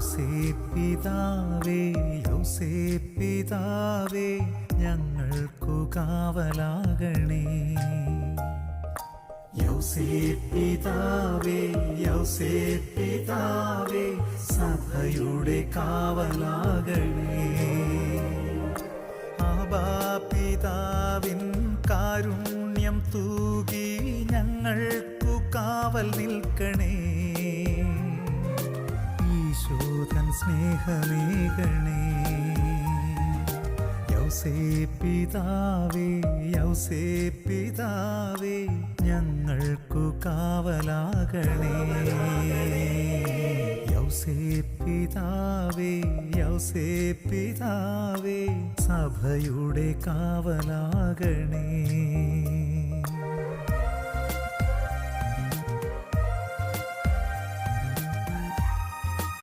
യൗസേപ്പിതാവേ യൗസേപ്പിതാവേ ഞങ്ങൾക്കു കാവലാകണേ. യൗസേപ്പിതാവേ യൗസേപ്പിതാവേ സഭയുടെ കാവലാകണേ. ആബാപിതാവിൻ കാരുണ്യം തൂകി ഞങ്ങൾക്കു കാവൽ നിൽക്കണേ. ഈശോതൻ സ്നേഹമേകണേ. യൗസേപ്പിതാവേ യൗസേപ്പിതാവേ ഞങ്ങൾക്കു കാവലാകണേ. യൗസേപ്പിതാവേ യൗസേപ്പിതാവേ സഭയുടെ കാവലാകണേ.